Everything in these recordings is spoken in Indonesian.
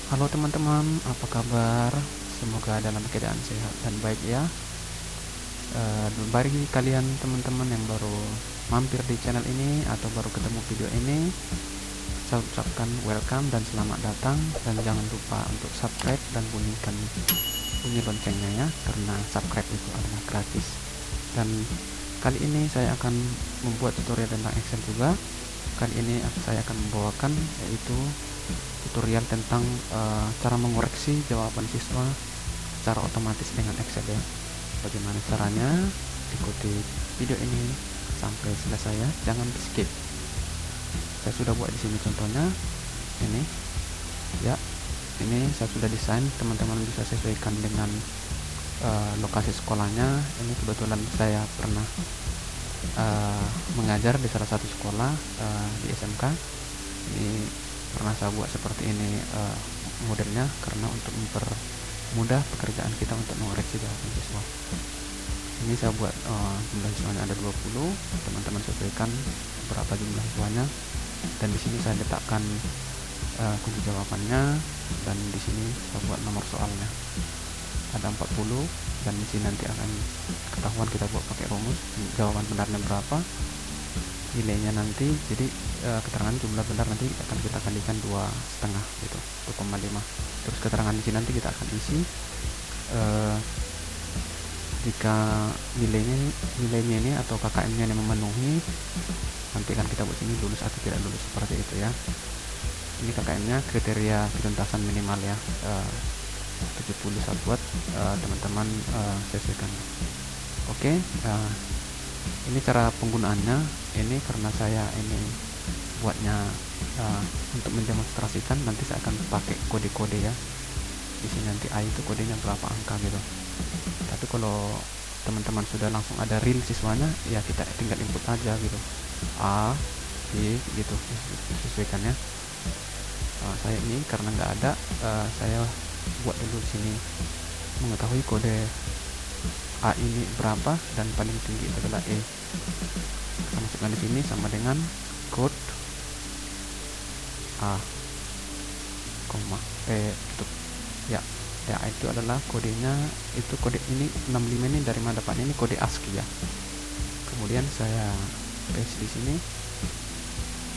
Halo teman-teman, apa kabar? Semoga dalam keadaan sehat dan baik ya. Bagi kalian teman-teman yang baru mampir di channel ini atau baru ketemu video ini, saya ucapkan welcome dan selamat datang. Dan jangan lupa untuk subscribe dan bunyikan bunyi loncengnya ya, karena subscribe itu adalah gratis. Dan kali ini saya akan membuat tutorial tentang Excel juga. Kali ini saya akan membawakan yaitu tutorial tentang cara mengoreksi jawaban siswa secara otomatis dengan Excel ya. Bagaimana caranya? Ikuti video ini sampai selesai ya, jangan di skip. Saya sudah buat di sini contohnya. Ini ya, ini saya sudah desain, teman-teman bisa sesuaikan dengan lokasi sekolahnya. Ini kebetulan saya pernah mengajar di salah satu sekolah di SMK. Ini pernah saya buat seperti ini modelnya karena untuk mempermudah pekerjaan kita untuk mengoreksi jawaban siswa. Ini saya buat jumlah siswanya ada 20, teman-teman sesuaikan berapa jumlah siswanya, dan di sini saya letakkan kunci jawabannya, dan di sini saya buat nomor soalnya ada 40, dan di sini nanti akan ketahuan kita buat pakai rumus jawaban benarnya berapa, nilainya nanti. Jadi keterangan jumlah benar nanti akan kita kalikan 2,5 gitu, 2,5. Terus keterangan di sini nanti kita akan isi jika nilainya ini atau KKM-nya ini memenuhi, nanti akan kita buat sini lulus atau tidak lulus, seperti itu ya. Ini KKM-nya, kriteria ketuntasan minimal ya, 70 saya buat, teman-teman sesuaikan. Oke, ini cara penggunaannya. Ini karena saya ini buatnya untuk mendemonstrasikan, nanti saya akan pakai kode-kode ya. Di sini nanti A itu kodenya berapa angka gitu. Tapi kalau teman-teman sudah langsung ada real siswanya, ya kita tinggal input aja gitu, A, B gitu, sesuaikan ya. Saya ini karena nggak ada, saya buat dulu di sini mengetahui kode A ini berapa dan paling tinggi adalah E. Kita masukkan di sini sama dengan code A, koma tutup ya. Ya, itu adalah kodenya. Itu kode ini 65 ini dari mana dapatnya? Ini kode ASCII ya. Kemudian saya paste di sini,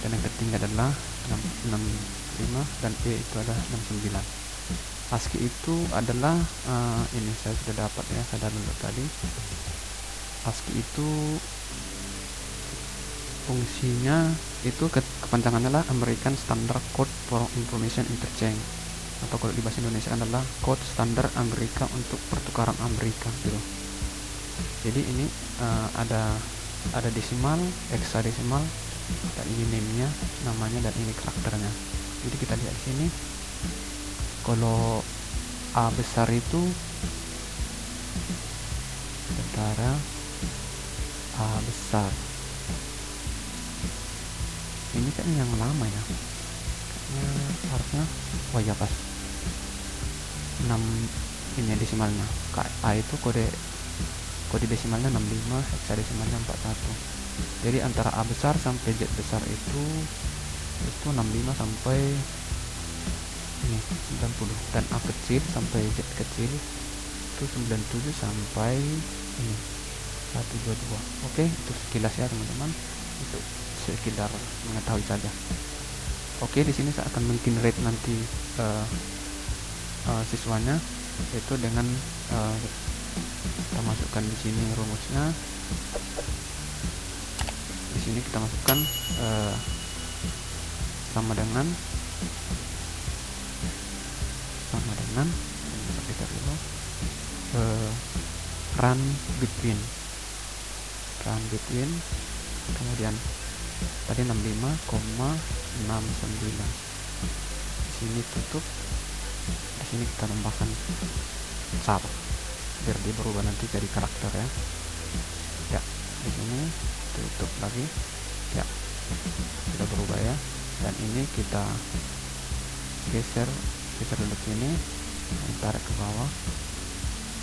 dan yang tertinggi adalah 65 dan E itu adalah 69. ASCII itu adalah ini saya sudah dapat ya, saya download tadi. ASCII itu fungsinya itu kepanjangannya adalah American Standard Code for Information Interchange, atau kalau di bahasa Indonesia adalah kode standar Amerika untuk pertukaran Amerika gitu. Jadi ini ada desimal, hexadesimal, dan ini name-nya, namanya, dan ini karakternya. Jadi kita lihat di sini, kalau A besar itu sementara A besar ini kan yang lama ya, harusnya ya pas 6 ini desimalnya. A itu kode desimalnya 65, hexadesimalnya 41. Jadi antara A besar sampai Z besar itu 65 sampai ini 90, dan A kecil sampai Z kecil itu 97 sampai ini 122. Oke, itu sekilas ya teman-teman, itu sekedar mengetahui saja. Oke, di sini saya akan menggenerate nanti siswanya, itu dengan kita masukkan di sini rumusnya. Di sini kita masukkan sama dengan kita dulu run between, kemudian tadi 65,69. Di sini tutup, di sini kita tambahkan char biar dia berubah nanti jadi karakter ya. Ya, di sini tutup lagi ya, sudah berubah ya. Dan ini kita geser dulu sini, tarik ke bawah.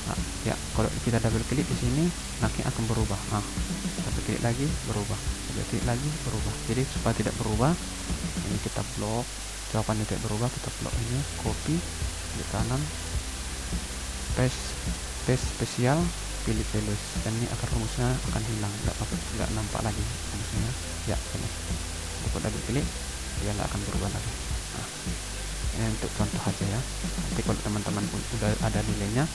Nah, ya, kalau kita double klik di sini nanti akan berubah. Nah, double klik lagi berubah, double klik lagi berubah. Jadi supaya tidak berubah, ini kita blok jawabannya tidak berubah, kita blok ini, copy, klik kanan, paste spesial, pilih values, dan ini akan rumusnya akan hilang, nggak nampak lagi rumusnya. Ya, ini cukup lagi pilih, dia nggak akan berubah lagi. Nah, ini untuk contoh aja ya. Nanti kalau teman-teman udah ada nilainya,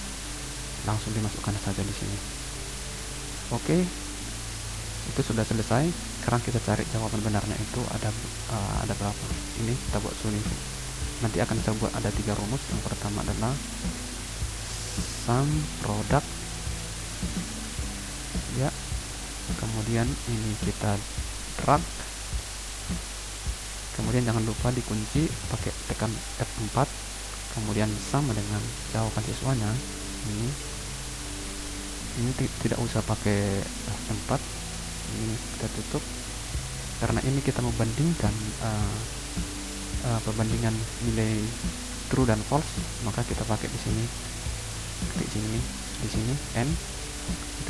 langsung dimasukkan saja di sini. Oke, itu sudah selesai. Sekarang kita cari jawaban benarnya itu ada berapa. Ini kita buat solusi. Nanti akan kita buat ada 3 rumus. Yang pertama adalah sum product, ya. Kemudian ini kita drag. Kemudian jangan lupa dikunci pakai tekan F4. Kemudian sama dengan jawaban siswanya. Ini tidak usah pakai F4. Ini kita tutup karena ini kita membandingkan perbandingan nilai true dan false, maka kita pakai di sini, klik sini, di sini n.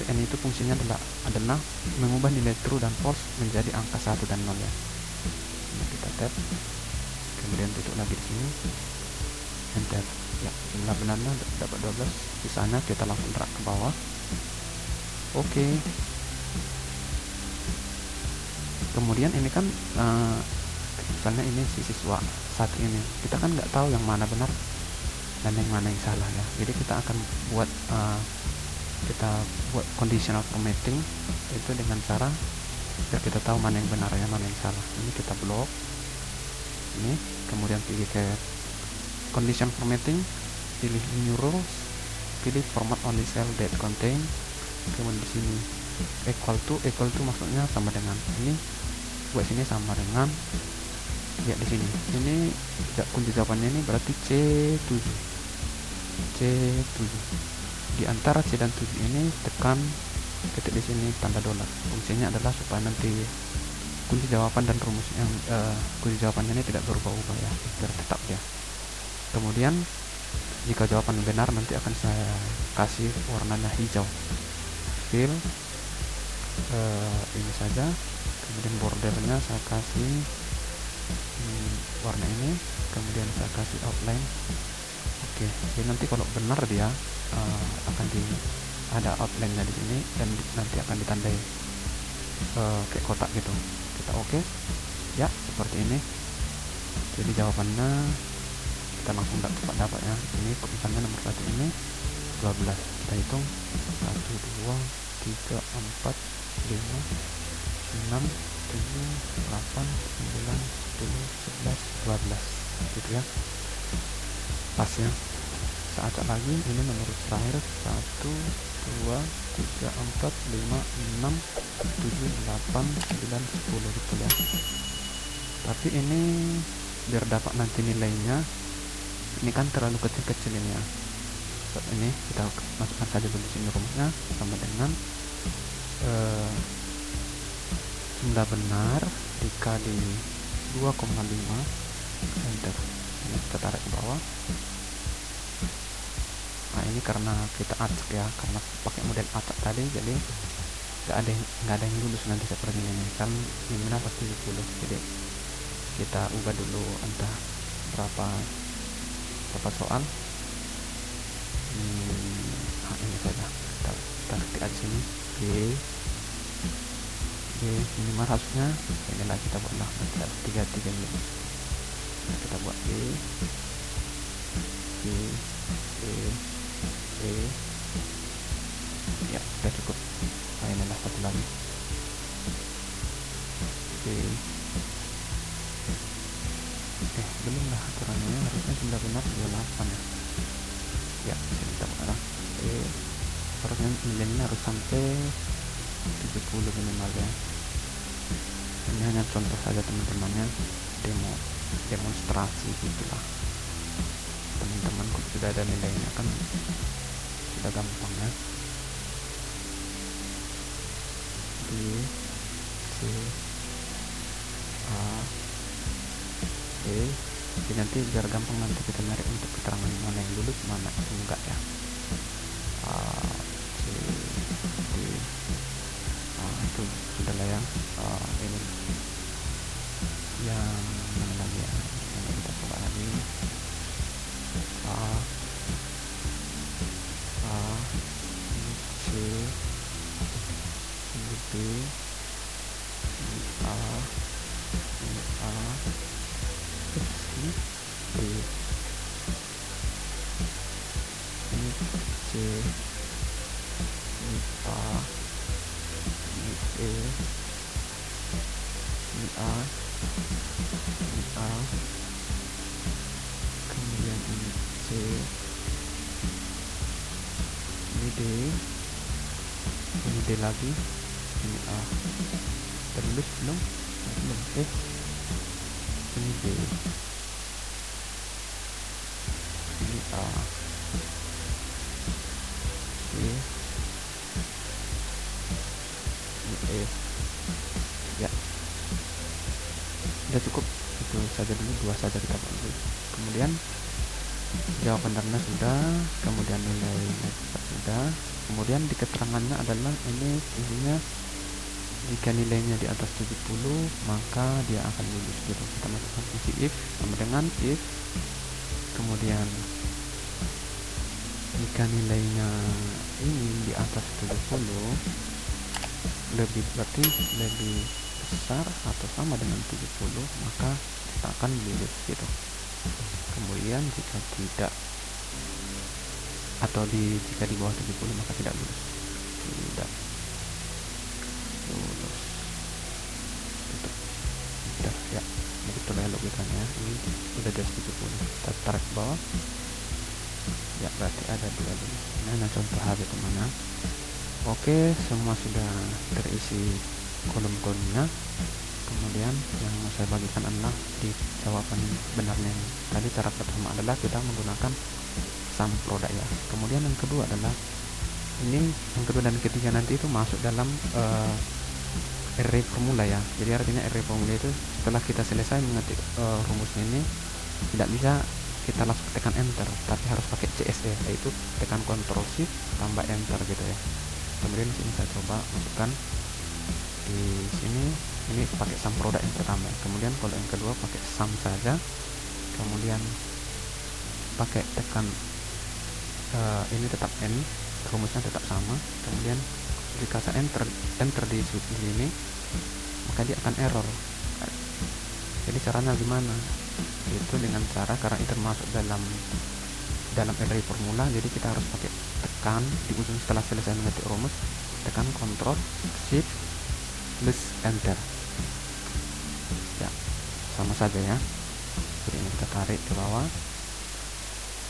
N itu fungsinya adalah mengubah nilai true dan false menjadi angka 1 dan 0 ya. Ini kita tab, kemudian tutup lagi di sini, enter. Ya, jumlah benarnya dapat 12. Sisanya kita langsung drag ke bawah. Oke. Kemudian ini kan misalnya ini si siswa satu ini, kita kan nggak tahu yang mana benar dan yang mana yang salah ya. Jadi kita akan buat conditional formatting itu dengan cara biar kita tahu mana yang benar ya, mana yang salah. Ini kita blok ini, kemudian pilih ke condition formatting, pilih new rules, pilih format only cell that contain, kemudian di sini equal to maksudnya sama dengan ini, buat sini sama dengan, ya di sini ini kunci jawabannya ini berarti C7 di antara C dan 7 ini tekan ketik di sini tanda dolar. Fungsinya adalah supaya nanti kunci jawaban dan rumus yang kunci jawabannya ini tidak berubah-ubah ya, biar tetap ya. Kemudian jika jawaban benar nanti akan saya kasih warnanya hijau, fill ini saja. Kemudian bordernya saya kasih warna ini, kemudian saya kasih outline. Oke, jadi nanti kalau benar dia akan ada outline-nya di sini dan nanti akan ditandai kayak kotak gitu. Kita oke ya, seperti ini. Jadi jawabannya kita langsung dapat ya. Ini misalnya nomor 1 ini 12, kita hitung 1 2 3 4 5 6 7 8 9 10 11 12 gitu ya, pas ya. Saat lagi ini nomor terakhir 1 2 3 4 5 6 7 8 9 10 gitu ya. Tapi ini biar dapat nanti nilainya, ini kan terlalu kecil-kecil ini ya. Ini kita masukkan saja dulu sini rumusnya sama dengan jumlah benar dikali 2,5, enter. Ini kita tarik ke bawah. Nah ini karena kita acak ya, karena pakai model acak tadi, jadi nggak ada yang lulus nanti seperti ini kan, minimal pasti 10. Jadi kita ubah dulu entah berapa soal. Ini saja kita ketik aja sini B minimal harusnya inilah, kita buatlah 3 gitu. Kita buat B ya, sudah cukup. Nah inilah satu lagi B. Belum lah aturannya, harusnya jumlah benar 28 ya. Ya, bisa kita buat harusnya nilainya harus sampai 70 minimal ya. Ini hanya contoh saja teman-temannya, demonstrasi gitulah. Teman-teman kalau sudah ada nilainya kan sudah gampang ya. B C A B. Jadi nanti biar gampang nanti kita nyari untuk keterangan mana yang lulus mana yang enggak ya. A C D. Itu sudah lah ya. Ini yang mana lagi ya, yang kita ini D, ini C, ini A, ini E, ini A, ini A, kemudian ini C, ini D, ini D lagi, ini A. Terlulus belum? Belum. Ini B, ini A, C, ini E. Ya, udah cukup, itu saja dulu, dua saja kita buat dulu. Kemudian jawaban benernya sudah, kemudian nilainya sudah, kemudian di keterangannya adalah ini intinya jika nilainya di atas 70 maka dia akan lulus gitu. Kita masukkan fungsi if sama dengan if, kemudian jika nilainya ini di atas 70 berarti lebih besar atau sama dengan 70 maka kita akan lulus gitu. Kemudian jika tidak atau jika di bawah 70 maka tidak lulus. Tidak lulus. Tutup. Udah ya. Begitu ya logikanya. Ini udah di 70. Kita tarik ke bawah. Ya berarti ada dua lulus. Nah contoh habis kemana? Oke, semua sudah terisi kolom-kolomnya. Kemudian yang saya bagikan adalah di jawaban benarnya ini. Tadi cara pertama adalah kita menggunakan sum product ya. Kemudian yang kedua adalah ini, yang kedua dan ketiga nanti itu masuk dalam array formula ya. Jadi artinya array formula itu setelah kita selesai mengetik rumusnya ini tidak bisa kita langsung tekan enter, tapi harus pakai CSE, yaitu tekan Ctrl Shift tambah enter gitu ya. Kemudian di sini saya coba masukkan di sini, ini pakai sum product yang pertama. Kemudian kalau yang kedua pakai sum saja, kemudian pakai tekan ini tetap n, rumusnya tetap sama. Kemudian jika saya enter di sini maka dia akan error. Jadi caranya gimana? Itu dengan cara, karena itu termasuk dalam array formula, jadi kita harus pakai tekan di ujung setelah selesai mengetik rumus, tekan Ctrl Shift plus enter ya, sama saja ya. Jadi ini kita tarik ke bawah,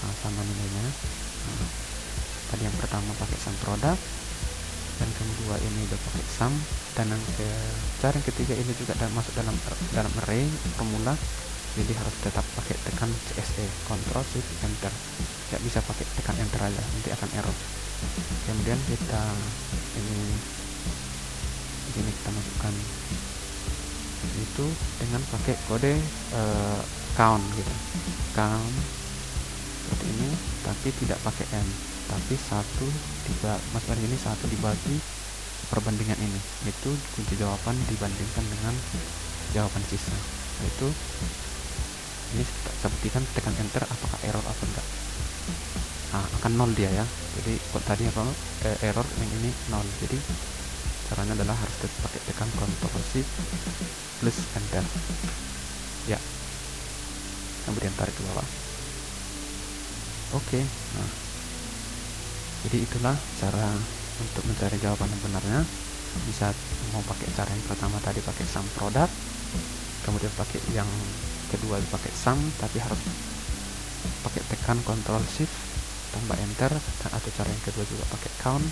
nah, sama nilainya. Nah, tadi yang pertama pakai sum product, dan kedua ini udah pakai sum, dan yang cara yang ketiga ini juga masuk dalam array formula, jadi harus tetap pakai tekan CSE, Ctrl Shift enter. Tidak bisa pakai tekan enter aja, nanti akan error. Kemudian kita ini kita masukkan itu dengan pakai kode count gitu, count seperti ini, tapi tidak pakai n, tapi maksudnya ini 1 dibagi perbandingan ini, itu kunci jawaban dibandingkan dengan jawaban sisa. Itu ini seperti kan tekan enter, apakah error atau enggak. Nah, akan 0 dia ya. Jadi kok tadi apa error, yang ini 0. Jadi caranya adalah harus pakai tekan Ctrl Shift plus enter ya, kemudian tarik ke bawah. Oke, nah jadi itulah cara untuk mencari jawaban yang benarnya. Bisa mau pakai cara yang pertama tadi pakai sum product, kemudian pakai yang kedua pakai sum, tapi harus pakai tekan Ctrl Shift tambah enter, atau cara yang kedua juga pakai count.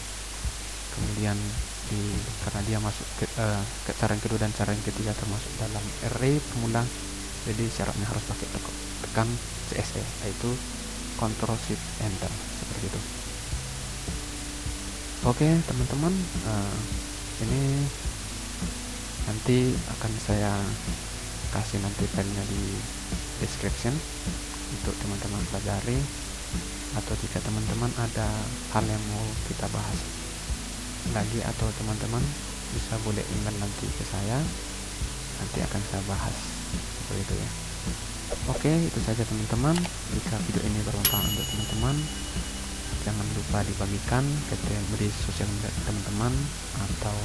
Kemudian karena dia masuk ke cara yang kedua dan cara yang ketiga termasuk dalam array formula, jadi syaratnya harus pakai tekan CSE, yaitu Ctrl Shift enter, seperti itu. Oke teman-teman, ini nanti akan saya kasih nanti filenya di description untuk teman-teman pelajari, atau jika teman-teman ada hal yang mau kita bahas lagi, atau teman-teman bisa boleh email nanti ke saya, nanti akan saya bahas seperti itu ya. Oke, itu saja teman-teman. Jika video ini bermanfaat untuk teman-teman, jangan lupa dibagikan ke media sosial media teman-teman, atau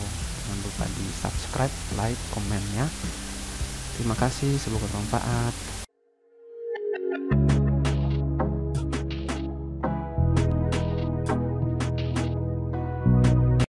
jangan lupa di subscribe, like, komennya. Terima kasih, semoga bermanfaat.